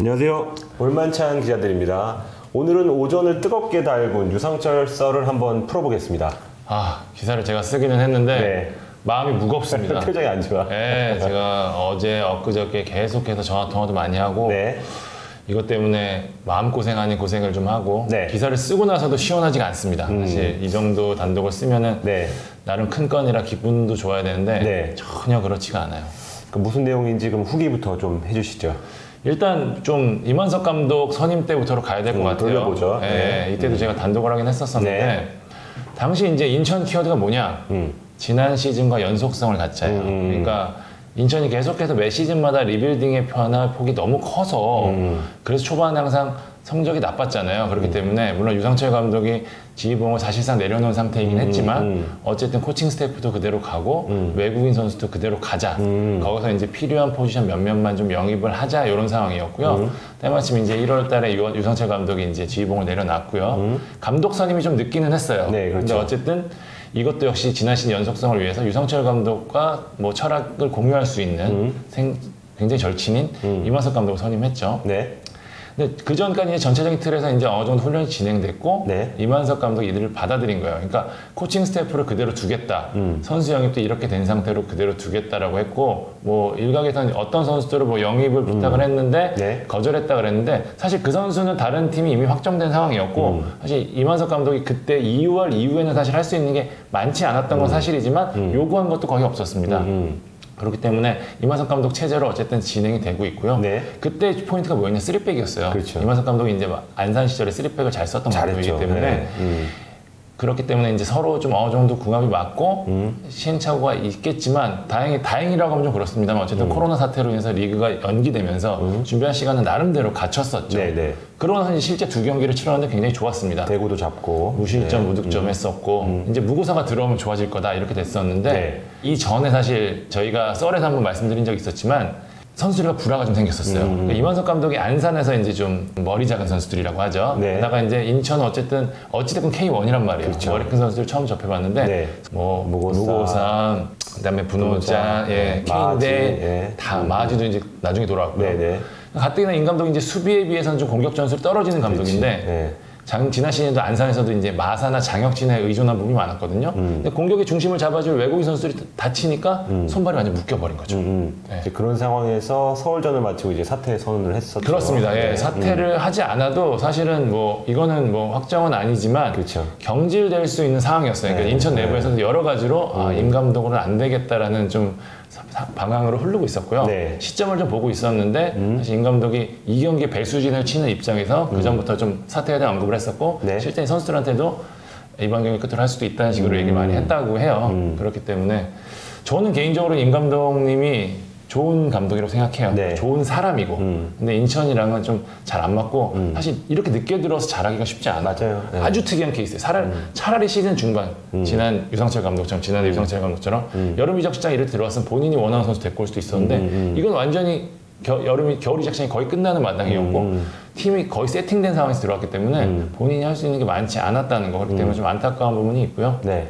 안녕하세요. 볼만찬 기자들입니다. 오늘은 오전을 뜨겁게 달군 유상철 썰을 한번 풀어보겠습니다. 기사를 제가 쓰기는 했는데 네. 마음이 무겁습니다. 표정이 안 좋아. 네, 제가 어제 엊그저께 계속해서 전화통화도 많이 하고 네. 이것 때문에 마음고생 아닌 고생을 좀 하고 네. 기사를 쓰고 나서도 시원하지가 않습니다. 사실 이 정도 단독을 쓰면은 네. 나름 큰 건이라 기분도 좋아야 되는데 네. 전혀 그렇지가 않아요. 무슨 내용인지 그럼 후기부터 좀 해주시죠. 일단 좀 이만석 감독 선임 때부터로 가야 될 것 같아요. 돌려보죠. 네, 네. 이때도 제가 단독을 하긴 했었었는데 네. 당시 이제 인천 키워드가 뭐냐? 지난 시즌과 연속성을 갖자예요. 그러니까 인천이 계속해서 매 시즌마다 리빌딩의 변화폭이 너무 커서 그래서 초반에 항상 성적이 나빴잖아요. 그렇기 때문에 물론 유상철 감독이 지휘봉을 사실상 내려놓은 상태이긴 했지만 어쨌든 코칭 스태프도 그대로 가고 외국인 선수도 그대로 가자. 거기서 이제 필요한 포지션 몇몇만 좀 영입을 하자 이런 상황이었고요. 때마침 이제 1월 달에 유상철 감독이 이제 지휘봉을 내려놨고요. 감독 선임이 좀 늦기는 했어요. 네, 그렇죠. 근데 어쨌든 이것도 역시 지난 시즌 연속성을 위해서 유상철 감독과 뭐 철학을 공유할 수 있는 굉장히 절친인 이만석 감독을 선임했죠. 네. 근데 그 전까지 전체적인 틀에서 이제 어느 정도 훈련이 진행됐고 네. 이만석 감독이 이들을 받아들인 거예요. 그러니까 코칭 스태프를 그대로 두겠다. 선수 영입도 이렇게 된 상태로 그대로 두겠다라고 했고 뭐 일각에서는 어떤 선수들을 뭐 영입을 부탁을 했는데 네. 거절했다 그랬는데 사실 그 선수는 다른 팀이 이미 확정된 상황이었고 사실 이만석 감독이 그때 2월 이후에는 사실 할 수 있는 게 많지 않았던 건 사실이지만 요구한 것도 거의 없었습니다. 그렇기 때문에 이만석 감독 체제로 어쨌든 진행이 되고 있고요. 네. 그때 포인트가 뭐였냐? 3백이었어요. 그렇죠. 이만석 감독이 이제 안산 시절에 3백을 잘 썼던 감독이기 때문에 네. 그렇기 때문에 이제 서로 좀 어느 정도 궁합이 맞고 시행착오가 있겠지만 다행이라고 하면 좀 그렇습니다만 어쨌든 코로나 사태로 인해서 리그가 연기되면서 준비한 시간은 나름대로 갖췄었죠. 네. 그러고 나서 이제 실제 두 경기를 치렀는데 굉장히 좋았습니다. 대구도 잡고 무실점, 무득점 했었고 이제 무고사가 들어오면 좋아질 거다 이렇게 됐었는데 네. 이 전에 사실 저희가 썰에서 한번 말씀드린 적이 있었지만 선수들과 불화가 좀 생겼었어요. 그러니까 이만석 감독이 안산에서 이제 좀 머리 작은 선수들이라고 하죠. 네. 게다가 이제 인천은 어쨌든 K1이란 말이에요. 그렇죠. 머리 큰 선수들 처음 접해봤는데 네. 뭐 무고사, 무고사, 그다음에 분호자, 마지, K인데 다 마지도 이제 나중에 돌아왔고요. 네네. 가뜩이나 임 감독이 이제 수비에 비해서는 좀 공격 전술이 떨어지는 감독인데 네. 지난 시즌에도 안산에서도 이제 마사나 장혁진에 의존한 부분이 많았거든요. 근데 공격의 중심을 잡아줄 외국인 선수들이 다치니까 손발이 완전 묶여버린 거죠. 네. 이제 그런 상황에서 서울전을 마치고 이제 사퇴 선언을 했었죠. 그렇습니다. 네. 사퇴를 하지 않아도 사실은 뭐 이거는 뭐 확정은 아니지만 그렇죠. 경질될 수 있는 상황이었어요. 그러니까 인천 내부에서도 여러 가지로 임 감독으로는 안 되겠다라는 좀 방향으로 흐르고 있었고요. 네. 시점을 좀 보고 있었는데 사실 임 감독이 이 경기에 배수진을 치는 입장에서 그 전부터 좀 사퇴에 대한 언급을 했었고 네. 실제 선수들한테도 이번 경기 끝으로 할 수도 있다는 식으로 얘기를 많이 했다고 해요. 그렇기 때문에 저는 개인적으로 임 감독님이 좋은 감독이라고 생각해요. 네. 좋은 사람이고. 근데 인천이랑은 좀 잘 안 맞고 사실 이렇게 늦게 들어서 잘하기가 쉽지 않아요. 맞아요. 네. 아주 특이한 케이스예요. 차라리 시즌 중반 지난 유상철 감독처럼 지난해 유상철 감독처럼 여름 이적 시장에 이렇게 들어왔으면 본인이 원하는 선수 데리고 올 수도 있었는데 이건 완전히 겨울 이적 시장이 거의 끝나는 마당이었고 팀이 거의 세팅된 상황에서 들어왔기 때문에 본인이 할 수 있는 게 많지 않았다는 거. 그렇기 때문에 좀 안타까운 부분이 있고요. 네.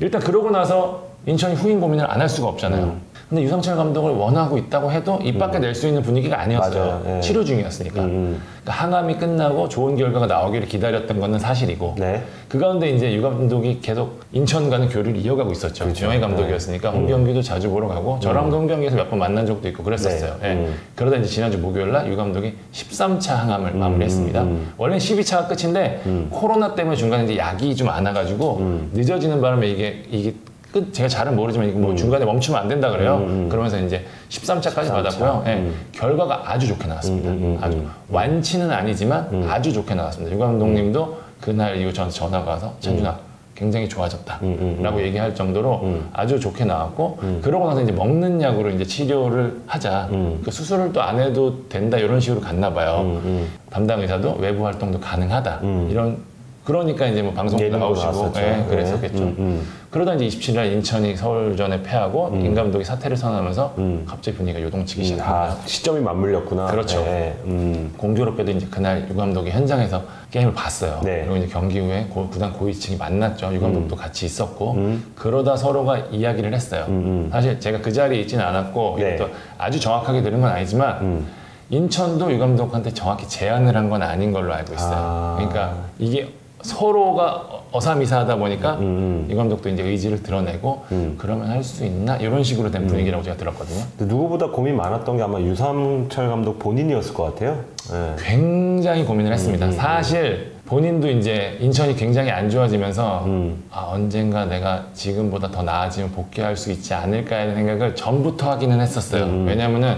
일단 그러고 나서 인천이 후임 고민을 안 할 수가 없잖아요. 근데 유상철 감독을 원하고 있다고 해도 입 밖에 낼 수 있는 분위기가 아니었어요. 맞아요. 네. 치료 중이었으니까. 그러니까 항암이 끝나고 좋은 결과가 나오기를 기다렸던 것은 사실이고 네. 그 가운데 이제 유 감독이 계속 인천과는 교류를 이어가고 있었죠. 그렇죠. 영예 감독이었으니까 홈경기도 자주 보러 가고 저랑도 홈경기에서 몇 번 만난 적도 있고 그랬었어요. 네. 그러다 이제 지난주 목요일날 유 감독이 13차 항암을 마무리했습니다. 원래는 12차가 끝인데 코로나 때문에 중간에 이제 약이 좀 안 와가지고 늦어지는 바람에 이게 제가 잘은 모르지만 이거 뭐 중간에 멈추면 안 된다 그래요. 그러면서 이제 13차까지 받았고요. 결과가 아주 좋게 나왔습니다. 아주 완치는 아니지만 아주 좋게 나왔습니다. 유 감독님도 그날 이후 저한테 전화가 와서 찬준아 굉장히 좋아졌다 라고 얘기할 정도로 아주 좋게 나왔고 그러고 나서 이제 먹는 약으로 이제 치료를 하자. 그 수술을 또 안 해도 된다 이런 식으로 갔나 봐요. 담당 의사도 외부 활동도 가능하다 그러니까 이제 뭐 방송도 나오시고 그랬었겠죠. 그러다 이제 27일 인천이 서울전에 패하고 임 감독이 사퇴를 선언하면서 갑자기 분위기가 요동치기 시작합니다. 시점이 맞물렸구나. 그렇죠. 네. 공교롭게도 이제 그날 유 감독이 현장에서 게임을 봤어요. 네. 그리고 이제 경기 후에 구단 고위층이 만났죠. 유 감독도 같이 있었고 그러다 서로가 이야기를 했어요. 사실 제가 그 자리에 있지는 않았고 네. 또 아주 정확하게 들은 건 아니지만 인천도 유 감독한테 정확히 제안을 한 건 아닌 걸로 알고 있어요. 그러니까 이게 서로가 어사미사하다 보니까 유 감독도 이제 의지를 드러내고 그러면 할 수 있나 이런 식으로 된 분위기라고 제가 들었거든요. 누구보다 고민 많았던 게 아마 유상철 감독 본인이었을 것 같아요. 네. 굉장히 고민을 했습니다. 사실 본인도 이제 인천이 굉장히 안 좋아지면서 아, 언젠가 내가 지금보다 더 나아지면 복귀할 수 있지 않을까라는 생각을 전부터 하기는 했었어요. 왜냐면은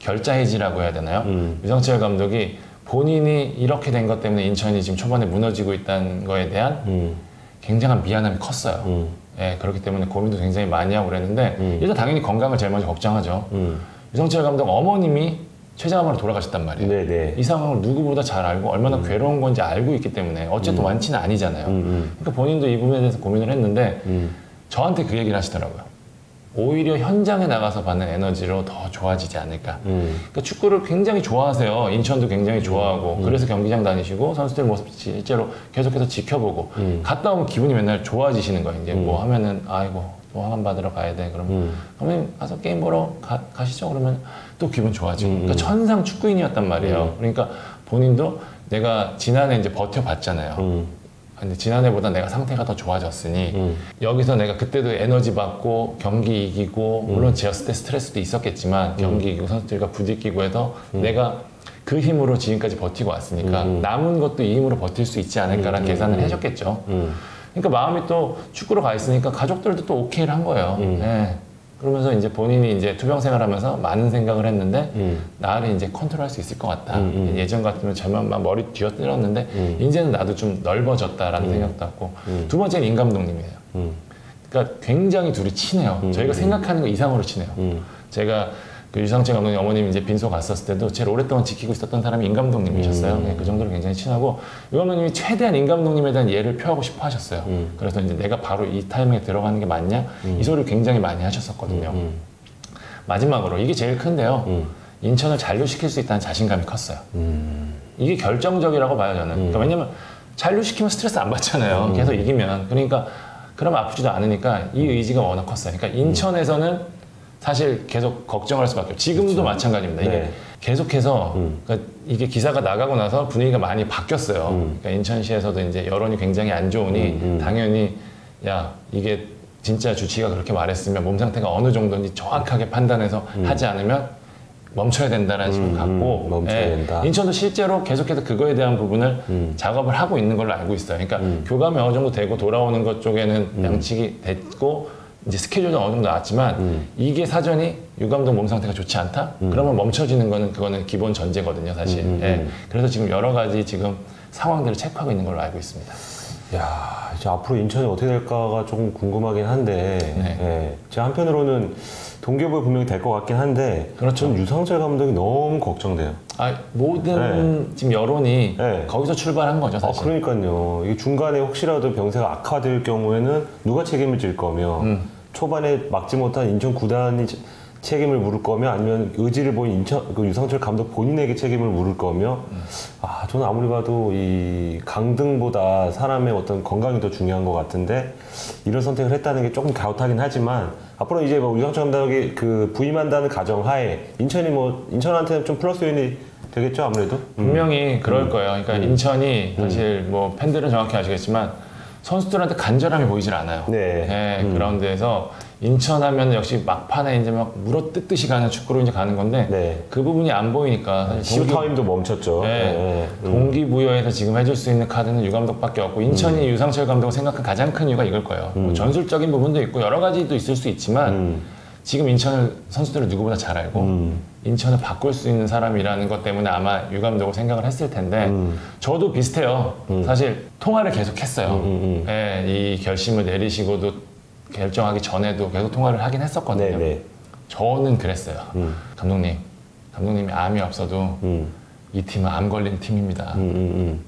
결자해지라고 해야 되나요? 유상철 감독이 본인이 이렇게 된 것 때문에 인천이 지금 초반에 무너지고 있다는 거에 대한 굉장한 미안함이 컸어요. 예, 그렇기 때문에 고민도 굉장히 많이 하고 그랬는데 일단 당연히 건강을 제일 먼저 걱정하죠. 유상철 감독 어머님이 췌장암으로 돌아가셨단 말이에요. 네네. 이 상황을 누구보다 잘 알고 얼마나 괴로운 건지 알고 있기 때문에 어쨌든 완치는 아니잖아요. 그러니까 본인도 이 부분에 대해서 고민을 했는데 저한테 그 얘기를 하시더라고요. 오히려 현장에 나가서 받는 에너지로 더 좋아지지 않을까. 그러니까 축구를 굉장히 좋아하세요. 인천도 굉장히 좋아하고 그래서 경기장 다니시고 선수들 모습 실제로 계속해서 지켜보고 갔다 오면 기분이 맨날 좋아지시는 거예요. 이제 뭐 하면은 아이고 또 화만 받으러 가야 돼. 그러면 선생님 가서 게임 보러 가시죠. 그러면 또 기분 좋아지고. 그러니까 천상 축구인이었단 말이에요. 그러니까 본인도 내가 지난해 이제 버텨봤잖아요. 근데 지난해보다 내가 상태가 더 좋아졌으니 여기서 내가 그때도 에너지 받고 경기 이기고 물론 지었을 때 스트레스도 있었겠지만 경기 이기고 선수들과 부딪히고 해서 내가 그 힘으로 지금까지 버티고 왔으니까 남은 것도 이 힘으로 버틸 수 있지 않을까라는 계산을 해줬겠죠. 그러니까 마음이 또 축구로 가 있으니까 가족들도 또 오케이를 한 거예요. 네. 그러면서 이제 본인이 이제 투병 생활하면서 많은 생각을 했는데 나를 이제 컨트롤할 수 있을 것 같다. 예전 같으면 저만 막 머리 뒤어뜨렸는데 이제는 나도 좀 넓어졌다라는 생각도 했고 두 번째는 임 감독님이에요. 그러니까 굉장히 둘이 친해요. 저희가 생각하는 것 이상으로 친해요. 제가 그 유상철 감독님 어머님 이제 빈소 갔었을 때도 제일 오랫동안 지키고 있었던 사람이 임 감독님이셨어요. 그 정도로 굉장히 친하고 유 감독님이 최대한 임 감독님에 대한 예를 표하고 싶어 하셨어요. 그래서 이제 내가 바로 이 타이밍에 들어가는 게 맞냐? 이 소리를 굉장히 많이 하셨었거든요. 마지막으로 이게 제일 큰데요. 인천을 잔류시킬 수 있다는 자신감이 컸어요. 이게 결정적이라고 봐요 저는. 그러니까 왜냐면 잔류시키면 스트레스 안 받잖아요. 계속 이기면. 그러니까 그러면 아프지도 않으니까 이 의지가 워낙 컸어요. 그러니까 인천에서는 사실 계속 걱정할 수밖에 없어요. 지금도 그렇죠. 마찬가지입니다. 이게 네. 계속해서 그러니까 이게 기사가 나가고 나서 분위기가 많이 바뀌었어요. 그러니까 인천시에서도 이제 여론이 굉장히 안 좋으니 당연히 야 이게 진짜 주치가 그렇게 말했으면 몸 상태가 어느 정도인지 정확하게 판단해서 하지 않으면 멈춰야 된다는 식으로 갖고 멈춰야 된다. 인천도 실제로 계속해서 그거에 대한 부분을 작업을 하고 있는 걸로 알고 있어요. 그러니까 교감이 어느 정도 되고 돌아오는 것 쪽에는 양측이 됐고 이제 스케줄도 어느 정도 나왔지만 이게 사전이 유 감독 몸 상태가 좋지 않다? 그러면 멈춰지는 거는 그거는 기본 전제거든요, 사실. 예. 그래서 지금 여러 가지 지금 상황들을 체크하고 있는 걸로 알고 있습니다. 야, 이제 앞으로 인천이 어떻게 될까가 조금 궁금하긴 한데, 네. 예. 제 한편으로는 동기부여 분명히 될 것 같긴 한데, 그렇죠. 전 유상철 감독이 너무 걱정돼요. 아, 모든 지금 여론이 네. 거기서 출발한 거죠, 사실. 그러니까요. 이 중간에 혹시라도 병세가 악화될 경우에는 누가 책임을 질 거며, 초반에 막지 못한 인천 구단이 책임을 물을 거며, 아니면 의지를 보인 그 유상철 감독 본인에게 책임을 물을 거며, 저는 아무리 봐도 이 강등보다 사람의 어떤 건강이 더 중요한 것 같은데, 이런 선택을 했다는 게 조금 갸웃하긴 하지만, 앞으로 이제 뭐 유상철 감독이 그 부임한다는 가정하에 인천이 인천한테는 좀 플러스 요인이 되겠죠, 아무래도? 분명히 그럴 거예요. 그러니까 인천이 사실 뭐 팬들은 정확히 아시겠지만 선수들한테 간절함이 보이질 않아요. 네. 그라운드에서 인천 하면 역시 막판에 이제 막 물어뜯듯이 가는 축구로 이제 가는 건데 네. 그 부분이 안 보이니까 사실 시타임도 멈췄죠. 동기부여에서 지금 해줄 수 있는 카드는 유 감독밖에 없고 인천이 유상철 감독을 생각한 가장 큰 이유가 이걸 거예요. 뭐 전술적인 부분도 있고 여러 가지도 있을 수 있지만 지금 인천을 선수들을 누구보다 잘 알고 인천을 바꿀 수 있는 사람이라는 것 때문에 아마 유 감독을 생각을 했을 텐데 저도 비슷해요. 사실 통화를 계속 했어요. 이 결심을 내리시고도 결정하기 전에도 계속 통화를 하긴 했었거든요. 네네. 저는 그랬어요. 감독님이 암이 없어도 이 팀은 암 걸린 팀입니다.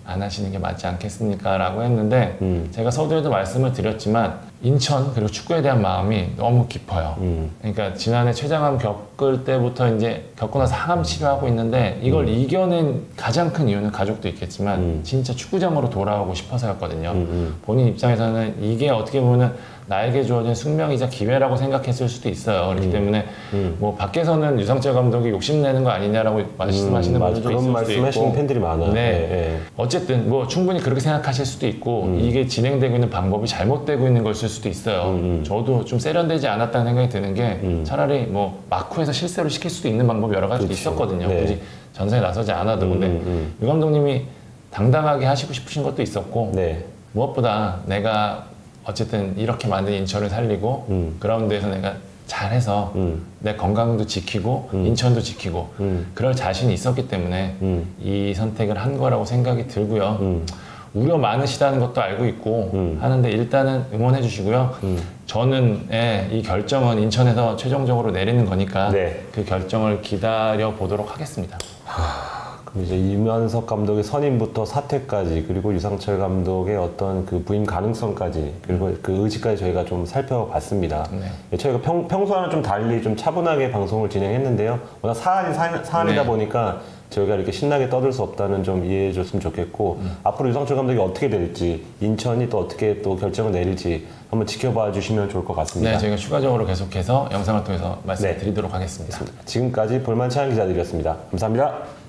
안 하시는 게 맞지 않겠습니까? 라고 했는데 제가 서두에도 말씀을 드렸지만 인천 그리고 축구에 대한 마음이 너무 깊어요. 그러니까 지난해 췌장암 겪을 때부터 이제 겪고 나서 항암 치료하고 있는데 이걸 이겨낸 가장 큰 이유는 가족도 있겠지만 진짜 축구장으로 돌아오고 싶어서였거든요. 본인 입장에서는 이게 어떻게 보면 나에게 주어진 숙명이자 기회라고 생각했을 수도 있어요. 그렇기 때문에 뭐 밖에서는 유상철 감독이 욕심내는 거 아니냐라고 말씀하시는 분들도 그런 있을 수도 말씀하시는 있고. 팬들이 많아요. 네. 예, 예. 어쨌든 뭐 충분히 그렇게 생각하실 수도 있고 이게 진행되고 있는 방법이 잘못되고 있는 것일 수도 있어요. 저도 좀 세련되지 않았다는 생각이 드는 게 차라리 뭐 마쿠에서 실세로 시킬 수도 있는 방법이 여러 가지 있었거든요. 네. 굳이 전선에 나서지 않아도. 근데 유 감독님이 당당하게 하시고 싶으신 것도 있었고 네. 무엇보다 내가 어쨌든 이렇게 만든 인천을 살리고 그라운드에서 내가 잘해서 내 건강도 지키고 인천도 지키고 그럴 자신이 있었기 때문에 이 선택을 한 거라고 생각이 들고요. 우려 많으시다는 것도 알고 있고 하는데 일단은 응원해 주시고요. 저는 이 결정은 인천에서 최종적으로 내리는 거니까 네. 그 결정을 기다려 보도록 하겠습니다. 그럼 이제 이면석 감독의 선임부터 사퇴까지 그리고 유상철 감독의 어떤 그 부임 가능성까지 그리고 그 의지까지 저희가 좀 살펴봤습니다. 네. 저희가 평소와는 좀 달리 좀 차분하게 방송을 진행했는데요. 워낙 사안이다 네. 보니까 저희가 이렇게 신나게 떠들 수 없다는 점 이해해 줬으면 좋겠고 앞으로 유상철 감독이 어떻게 될지 인천이 또 어떻게 또 결정을 내릴지 한번 지켜봐 주시면 좋을 것 같습니다. 네, 저희가 추가적으로 계속해서 영상을 통해서 말씀드리도록 하겠습니다. 지금까지 볼만치 않은 기자들이었습니다. 감사합니다.